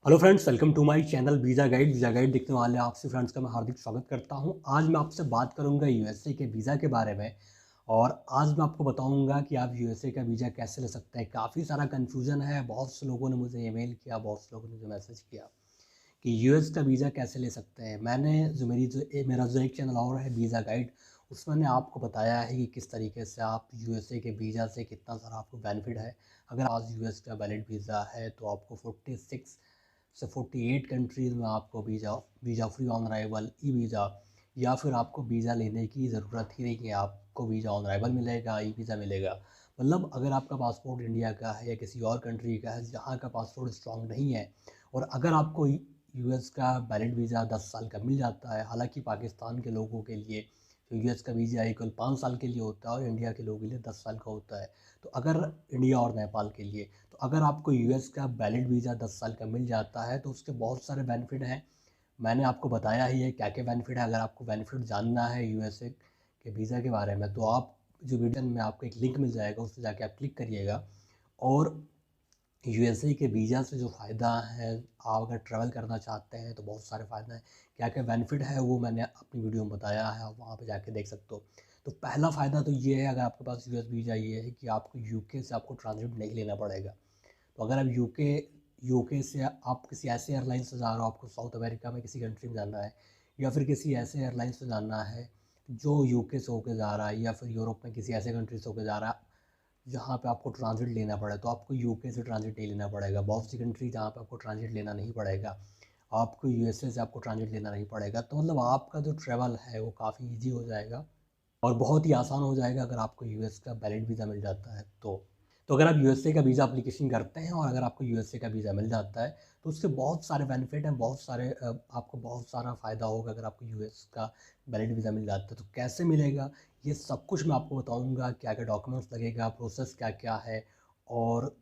Hello friends, welcome to my channel visa guide देखने वाले आपसे फ्रेंड्स का मैं हार्दिक स्वागत करता हूं। आज मैं आपसे बात करूंगा यूएसए के वीज़ा के बारे में। और आज मैं आपको बताऊंगा कि आप यूएसए का वीज़ा कैसे ले सकते हैं। काफ़ी सारा कन्फ्यूजन है, बहुत से लोगों ने मुझे ईमेल किया, बहुत से लोगों ने मुझे मैसेज किया कि यूएस का वीज़ा कैसे ले सकते हैं। मैंने जो मेरा जो एक चैनल और है वीज़ा गाइड, उसमें मैंने आपको बताया है कि किस तरीके से आप यूएसए के वीज़ा से कितना सारा आपको बेनिफिट है। अगर आज यूएस का वैलिड वीज़ा है तो आपको 46 से 48 कंट्रीज़ में आपको visa free on arrival, e visa, या फिर आपको वीज़ा लेने की ज़रूरत ही नहीं है। आपको वीज़ा ऑन अराइवल मिलेगा, ई वीज़ा मिलेगा। मतलब अगर आपका पासपोर्ट इंडिया का है या किसी और कंट्री का है जहाँ का पासपोर्ट स्ट्रॉन्ग नहीं है, और अगर आपको यूएस का वैलिड वीज़ा 10 साल का मिल जाता है। हालांकि पाकिस्तान के लोगों के लिए तो यूएस का वीज़ा केवल 5 साल के लिए होता है और इंडिया के लोगों के लिए 10 साल का होता है। तो अगर इंडिया और नेपाल के लिए, तो अगर आपको यूएस का वैलिड वीज़ा 10 साल का मिल जाता है तो उसके बहुत सारे बेनिफिट हैं। मैंने आपको बताया ही है क्या क्या बेनिफिट है। अगर आपको बेनिफिट जानना है यूएसए के वीज़ा के बारे में तो आप जो वीडियो में आपको एक लिंक मिल जाएगा, उस पर जाके आप क्लिक करिएगा। और यूएसए के वीज़ा से जो फ़ायदा है, आप अगर ट्रैवल करना चाहते हैं तो बहुत सारे फ़ायदे हैं। क्या क्या बेनिफिट है वो मैंने अपनी वीडियो में बताया है, आप वहाँ पे जाके देख सकते हो। तो पहला फ़ायदा तो ये है, अगर आपके पास यूएस वीज़ा, ये है कि आपको यूके से आपको ट्रांजिट नहीं लेना पड़ेगा। तो अगर आप यूके से आप किसी ऐसे एयरलाइन से जा रहे हो, आपको साउथ अमेरिका में किसी कंट्री में जाना है, या फिर किसी ऐसे एयरलाइन से जाना है जो यूके से होके जा रहा है, या फिर यूरोप में किसी ऐसे कंट्री से होके जा रहा है जहाँ पे आपको ट्रांजिट लेना पड़े, तो आपको यूके से ट्रांजिट नहीं लेना पड़ेगा। बहुत सी कंट्री जहाँ पे आपको ट्रांजिट लेना नहीं पड़ेगा, आपको यूएसए से आपको ट्रांजिट लेना नहीं पड़ेगा। तो मतलब आपका जो ट्रैवल है वो काफ़ी ईजी हो जाएगा और बहुत ही आसान हो जाएगा अगर आपको यूएस का वैलिड वीज़ा मिल जाता है तो अगर आप यूएसए का वीज़ा एप्लीकेशन करते हैं और अगर आपको यूएसए का वीज़ा मिल जाता है तो उसके बहुत सारे बेनिफिट हैं, बहुत सारे आपको बहुत सारा फ़ायदा होगा अगर आपको यूएस का वैलिड वीज़ा मिल जाता है। तो कैसे मिलेगा, ये सब कुछ मैं आपको बताऊंगा। क्या क्या डॉक्यूमेंट्स लगेगा, प्रोसेस क्या क्या है, और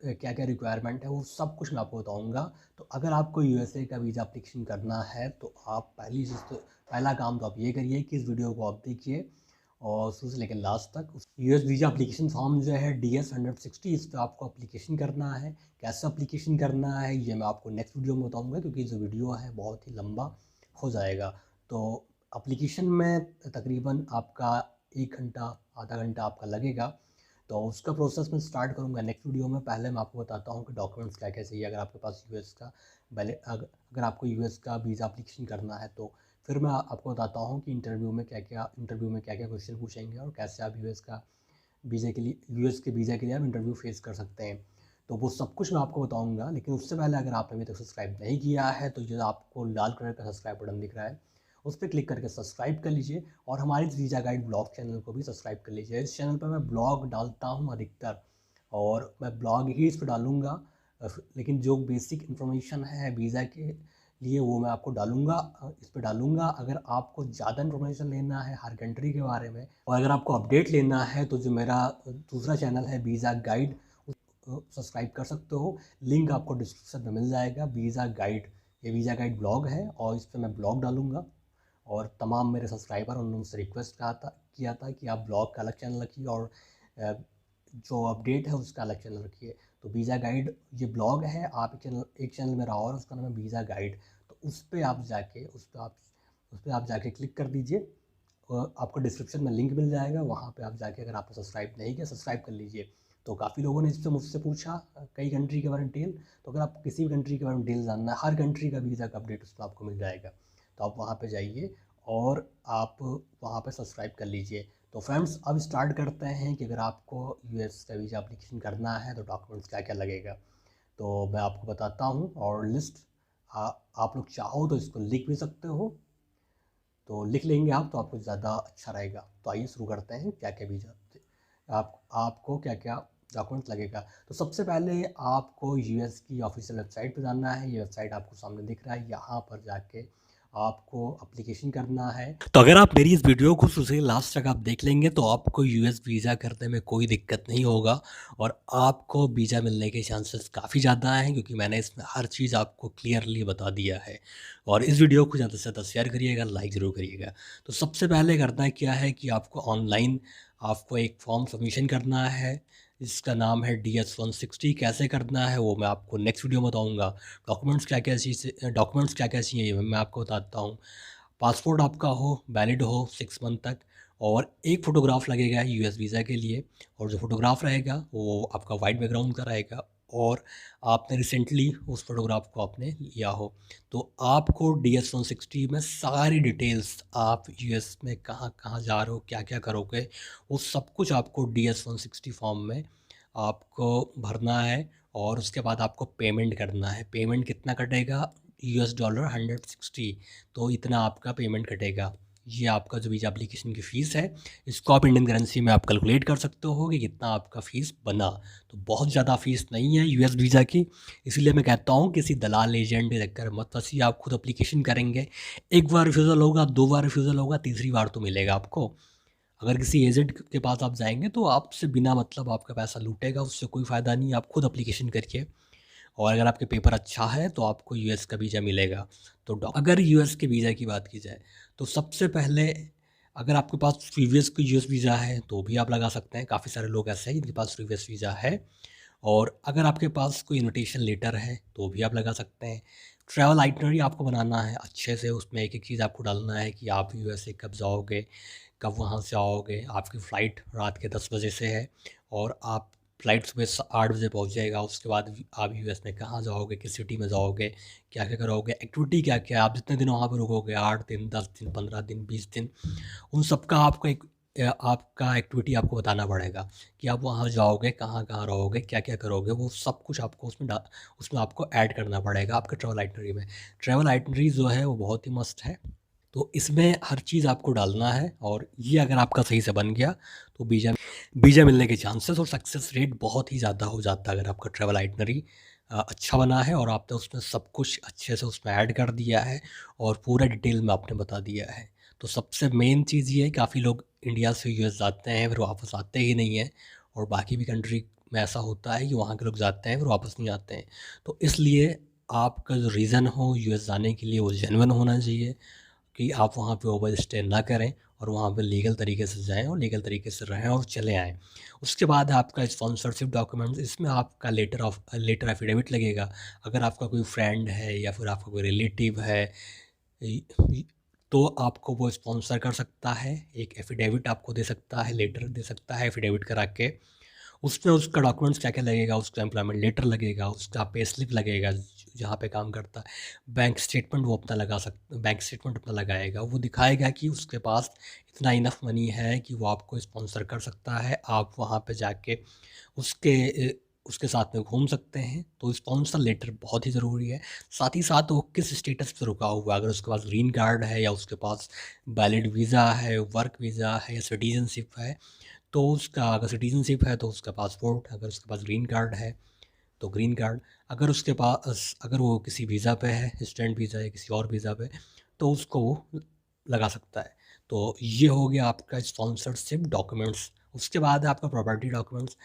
क्या क्या रिक्वायरमेंट है, वो सब कुछ मैं आपको बताऊंगा। तो अगर आपको यूएसए का वीज़ा एप्लीकेशन करना है तो आप पहला काम तो आप ये करिए कि इस वीडियो को आप देखिए और शुरू से लेकर लास्ट तक। यूएस वीज़ा एप्लीकेशन फॉर्म जो है DS-160, इस पर आपको एप्लीकेशन करना है। कैसे एप्लीकेशन करना है ये मैं आपको नेक्स्ट वीडियो में बताऊंगा, क्योंकि जो वीडियो है बहुत ही लंबा हो जाएगा। तो एप्लीकेशन में तकरीबन आपका 1 घंटा, आधा घंटा आपका लगेगा। तो उसका प्रोसेस मैं स्टार्ट करूँगा नेक्स्ट वीडियो में। पहले मैं आपको बताता हूँ कि डॉक्यूमेंट्स क्या क्या चाहिए अगर आपके पास यूएस का अगर आपको यूएस का वीज़ा एप्लीकेशन करना है। तो फिर मैं आपको बताता हूँ कि इंटरव्यू में क्या क्या क्वेश्चन पूछेंगे और कैसे आप यूएस के वीज़ा के लिए आप इंटरव्यू फेस कर सकते हैं। तो वो सब कुछ मैं आपको बताऊंगा, लेकिन उससे पहले अगर आपने अभी तक सब्सक्राइब नहीं किया है तो जो आपको लाल कलर का सब्सक्राइब बटन दिख रहा है उस पर क्लिक करके सब्सक्राइब कर लीजिए, और हमारे इस वीज़ा गाइड ब्लॉग चैनल को भी सब्सक्राइब कर लीजिए। इस चैनल पर मैं ब्लॉग डालता हूँ अधिकतर, और मैं ब्लॉग ही इस पर डालूँगा। लेकिन जो बेसिक इन्फॉर्मेशन है वीज़ा के लिए वो मैं आपको इस पे डालूँगा। अगर आपको ज़्यादा इन्फॉर्मेशन लेना है हर कंट्री के बारे में, और अगर आपको अपडेट लेना है तो जो मेरा दूसरा चैनल है वीज़ा गाइड, सब्सक्राइब कर सकते हो। लिंक आपको डिस्क्रिप्शन में मिल जाएगा। वीज़ा गाइड, ये वीज़ा गाइड ब्लॉग है और इस पर मैं ब्लॉग डालूँगा। और तमाम मेरे सब्सक्राइबर, उन्होंने मुझसे रिक्वेस्ट किया था कि आप ब्लॉग का अलग चैनल रखिए और जो अपडेट है उसका अलग चैनल रखिए। तो वीज़ा गाइड ये ब्लॉग है, आप एक चैनल मेरा और उसका नाम है वीज़ा गाइड। तो उस पर आप जाके क्लिक कर दीजिए और आपको डिस्क्रिप्शन में लिंक मिल जाएगा। वहाँ पे आप जाके, अगर आपने सब्सक्राइब नहीं किया, सब्सक्राइब कर लीजिए। तो काफ़ी लोगों ने इससे मुझसे पूछा कई कंट्री के बारे में डिटेल। तो अगर आपको किसी भी कंट्री के बारे में डिटेल जानना है, हर कंट्री का वीज़ा का अपडेट उस पर आपको मिल जाएगा। तो आप वहाँ पे जाइए और आप वहाँ पे सब्सक्राइब कर लीजिए। तो फ्रेंड्स, अब स्टार्ट करते हैं कि अगर आपको यूएस का वीज़ा एप्लीकेशन करना है तो डॉक्यूमेंट्स क्या क्या लगेगा। तो मैं आपको बताता हूँ, और लिस्ट आप लोग चाहो तो इसको लिख भी सकते हो। तो लिख लेंगे आप तो आपको ज़्यादा अच्छा रहेगा। तो आइए शुरू करते हैं, क्या क्या वीज़ा आपको क्या क्या डॉक्यूमेंट लगेगा। तो सबसे पहले आपको यूएस की ऑफिशियल वेबसाइट पर जाना है। ये वेबसाइट आपको सामने दिख रहा है, यहाँ पर जाके आपको एप्लीकेशन करना है। तो अगर आप मेरी इस वीडियो को शुरू से लास्ट तक आप देख लेंगे तो आपको यूएस वीज़ा करने में कोई दिक्कत नहीं होगा, और आपको वीज़ा मिलने के चांसेस काफ़ी ज़्यादा हैं, क्योंकि मैंने इसमें हर चीज़ आपको क्लियरली बता दिया है। और इस वीडियो को ज़्यादा से ज़्यादा शेयर करिएगा, लाइक ज़रूर करिएगा। तो सबसे पहले करना क्या है कि आपको ऑनलाइन आपको एक फॉर्म सबमिशन करना है। इसका नाम है DS-160। कैसे करना है वो मैं आपको नेक्स्ट वीडियो में बताऊँगा। डॉक्यूमेंट्स क्या क्या चाहिए ये मैं आपको बताता हूँ। पासपोर्ट आपका हो, वैलिड हो 6 मंथ तक, और एक फ़ोटोग्राफ लगेगा यूएस वीज़ा के लिए। और जो फ़ोटोग्राफ रहेगा वो आपका वाइट बैकग्राउंड का रहेगा, और आपने रिसेंटली उस फ़ोटोग्राफ को आपने लिया हो। तो आपको DS-160 में सारी डिटेल्स, आप यूएस में कहाँ कहाँ जा रहे हो, क्या क्या करोगे, वो सब कुछ आपको DS-160 फॉर्म में आपको भरना है। और उसके बाद आपको पेमेंट करना है। पेमेंट कितना कटेगा? $160। तो इतना आपका पेमेंट कटेगा। ये आपका जो वीज़ा एप्लीकेशन की फ़ीस है, इसको आप इंडियन करेंसी में आप कैलकुलेट कर सकते हो कि कितना आपका फ़ीस बना। तो बहुत ज़्यादा फ़ीस नहीं है यूएस वीज़ा की। इसलिए मैं कहता हूँ किसी दलाल एजेंट के चक्कर मत फंसिए। आप खुद एप्लीकेशन करेंगे, एक बार रिफ्यूज़ल होगा, 2 बार रिफ्यूज़ल होगा, तीसरी बार तो मिलेगा आपको। अगर किसी एजेंट के पास आप जाएंगे तो आपसे बिना मतलब आपका पैसा लूटेगा, उससे कोई फ़ायदा नहीं है। आप खुद एप्लीकेशन करिए, और अगर आपके पेपर अच्छा है तो आपको यूएस का वीज़ा मिलेगा। तो अगर यूएस के वीज़ा की बात की जाए तो सबसे पहले, अगर आपके पास प्रीवियस कोई यूएस वीज़ा है तो भी आप लगा सकते हैं। काफ़ी सारे लोग ऐसे हैं जिनके पास प्रीवियस वीज़ा है। और अगर आपके पास कोई इन्विटेशन लेटर है तो भी आप लगा सकते हैं। ट्रैवल आइटनरी आपको बनाना है अच्छे से, उसमें एक एक चीज़ आपको डालना है कि आप यूएसए कब जाओगे, कब वहाँ से आओगे। आपकी फ़्लाइट रात के 10 बजे से है, और आप फ़्लाइट सुबह 8 बजे पहुँच जाएगा। उसके बाद आप यूएस में कहाँ जाओगे, किस सिटी में जाओगे, क्या क्या करोगे, एक्टिविटी क्या क्या है, आप जितने दिन वहाँ पर रुकोगे, 8 दिन, 10 दिन, 15 दिन, 20 दिन, उन सब का आपको आपका एक्टिविटी आपको बताना पड़ेगा कि आप वहाँ जाओगे, कहाँ कहाँ रहोगे, क्या क्या करोगे। वो सब कुछ आपको उसमें आपको ऐड करना पड़ेगा आपके ट्रैवल आइटनरी में। ट्रैवल आइटनरी जो है वो बहुत ही मस्त है। तो इसमें हर चीज़ आपको डालना है, और ये अगर आपका सही से बन गया तो वीज़ा वीज़ा मिलने के चांसेस और सक्सेस रेट बहुत ही ज़्यादा हो जाता है। अगर आपका ट्रैवल आइटनरी अच्छा बना है और आपने उसमें सब कुछ अच्छे से उसमें ऐड कर दिया है और पूरा डिटेल में आपने बता दिया है। तो सबसे मेन चीज़ ये है, काफ़ी लोग इंडिया से यूएस जाते हैं फिर वापस आते ही नहीं हैं, और बाकी भी कंट्री में ऐसा होता है कि वहाँ के लोग जाते हैं फिर वापस नहीं आते हैं। तो इसलिए आपका जो रीज़न हो यूएस जाने के लिए वो जेन्युइन होना चाहिए, कि आप वहाँ पे ओवर स्टे ना करें और वहाँ पे लीगल तरीके से जाएँ और लीगल तरीके से रहें और चले आएँ। उसके बाद आपका स्पॉन्सरशिप डॉक्यूमेंट्स, इसमें आपका लेटर एफिडेविट लगेगा। अगर आपका कोई फ्रेंड है या फिर आपका कोई रिलेटिव है, इ इ तो आपको वो स्पॉन्सर कर सकता है, एक एफिडेविट आपको दे सकता है, लेटर दे सकता है एफिडेविट करा के। उसमें उसका डॉक्यूमेंट्स क्या-क्या लगेगा, उसका एम्प्लॉयमेंट लेटर लगेगा, उसका पे स्लिप लगेगा जहाँ पे काम करता है, बैंक स्टेटमेंट वो अपना बैंक स्टेटमेंट अपना लगाएगा। वो दिखाएगा कि उसके पास इतना इनफ मनी है कि वो आपको स्पॉन्सर कर सकता है। आप वहाँ पे जाके उसके उसके साथ में घूम सकते हैं। तो स्पॉन्सर लेटर बहुत ही ज़रूरी है। साथ ही साथ वो किस स्टेटस पे रुका हुआ है, अगर उसके पास ग्रीन कार्ड है या उसके पास वैलिड वीज़ा है, वर्क वीज़ा है या सिटीज़नशिप है, तो उसका, अगर सिटीज़नशिप है तो उसका पासपोर्ट, अगर उसके पास ग्रीन कार्ड है तो ग्रीन कार्ड, अगर उसके पास, अगर वो किसी वीज़ा पे है, स्टूडेंट वीज़ा या किसी और वीज़ा पे, तो उसको वो लगा सकता है। तो ये हो गया आपका स्पॉन्सरशिप डॉक्यूमेंट्स। उसके बाद है आपका प्रॉपर्टी डॉक्यूमेंट्स।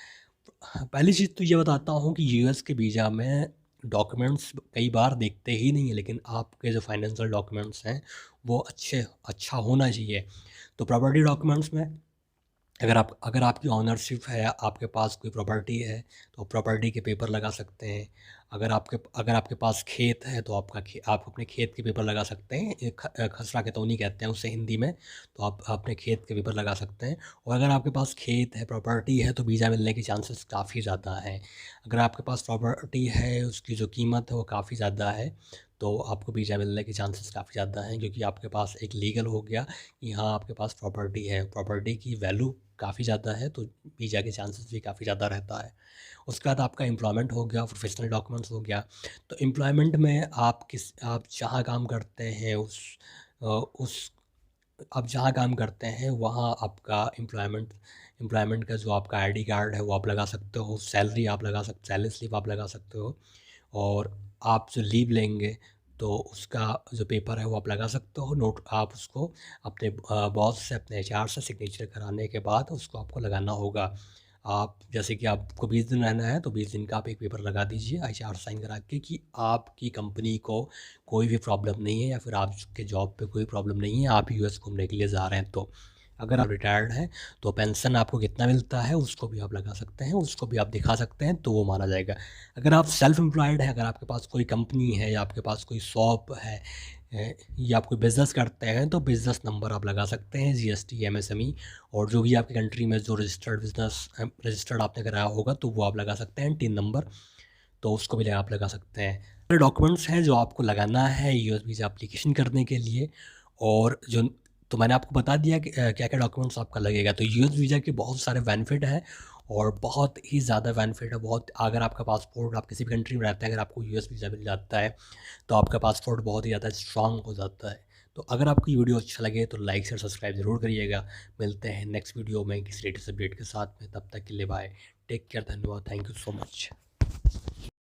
पहली चीज़ तो ये बताता हूँ कि यूएस के वीज़ा में डॉक्यूमेंट्स कई बार देखते ही नहीं है, लेकिन आपके जो फाइनेंशियल डॉक्यूमेंट्स हैं वो अच्छा होना चाहिए। तो प्रॉपर्टी डॉक्यूमेंट्स में, अगर आपकी ओनरशिप है, आपके पास कोई प्रॉपर्टी है तो प्रॉपर्टी के पेपर लगा सकते हैं। अगर आपके पास खेत है तो आप अपने खेत के पेपर लगा सकते हैं। खसरा खतौनी कहते हैं उसे हिंदी में। तो आप अपने खेत के पेपर लगा सकते हैं। और अगर आपके पास खेत है, प्रॉपर्टी है, तो वीज़ा मिलने के चांसेस काफ़ी ज़्यादा हैं। अगर आपके पास प्रॉपर्टी है, उसकी जो कीमत है वो काफ़ी ज़्यादा है, तो आपको वीज़ा मिलने के चांसेस काफ़ी ज़्यादा हैं, क्योंकि आपके पास एक लीगल हो गया कि हाँ, आपके पास प्रॉपर्टी है, प्रॉपर्टी की वैल्यू काफ़ी ज़्यादा है, तो वीज़ा के चांसेस भी काफ़ी ज़्यादा रहता है। उसके बाद आपका एम्प्लॉयमेंट हो गया, प्रोफेशनल डॉक्यूमेंट्स हो गया। तो एम्प्लॉयमेंट में आप जहाँ काम करते हैं उस आप जहाँ काम करते हैं वहाँ आपका एम्प्लॉयमेंट का जो आपका आईडी कार्ड है वो आप लगा सकते हो। सैलरी स्लिप आप लगा सकते हो। और आप जो लीव लेंगे तो उसका जो पेपर है वो आप लगा सकते हो। नोट आप उसको अपने बॉस से, अपने एचआर से सिग्नेचर कराने के बाद उसको आपको लगाना होगा। आप जैसे कि आपको 20 दिन रहना है तो 20 दिन का आप एक पेपर लगा दीजिए एचआर साइन करा के कि आपकी कंपनी को कोई भी प्रॉब्लम नहीं है या फिर आपके जॉब पे कोई प्रॉब्लम नहीं है, आप यूएस घूमने के लिए जा रहे हैं। तो अगर आप रिटायर्ड हैं तो पेंशन आपको कितना मिलता है उसको भी आप लगा सकते हैं, उसको भी आप दिखा सकते हैं, तो वो माना जाएगा। अगर आप सेल्फ एम्प्लॉयड हैं, अगर आपके पास कोई कंपनी है या आपके पास कोई शॉप है या आप कोई बिज़नेस करते हैं, तो बिज़नेस नंबर आप लगा सकते हैं, जीएसटी, एमएसएमई, और जो भी आपकी कंट्री में जो रजिस्टर्ड बिजनेस रजिस्टर्ड आपने कराया होगा तो वो आप लगा सकते हैं, टिन नंबर, तो उसको भी आप लगा सकते हैं। सारे डॉक्यूमेंट्स हैं जो आपको लगाना है यूएस वीज़ा एप्लीकेशन करने के लिए। और जो तो मैंने आपको बता दिया कि क्या क्या डॉक्यूमेंट्स आपका लगेगा। तो यूएस वीज़ा के बहुत सारे बेनिफिट हैं और बहुत ही ज़्यादा बेनिफिट है। बहुत, अगर आपका पासपोर्ट, आप किसी भी कंट्री में रहते हैं, अगर आपको यूएस वीज़ा मिल जाता है तो आपका पासपोर्ट बहुत ही ज़्यादा स्ट्रांग हो जाता है। तो अगर आपको ये वीडियो अच्छा लगे तो लाइक शेयर सब्सक्राइब ज़रूर करिएगा। मिलते हैं नेक्स्ट वीडियो में किसी लेटेस्ट अपडेट के साथ में, तब तक के लिए बाय, टेक केयर, धन्यवाद, थैंक यू सो मच।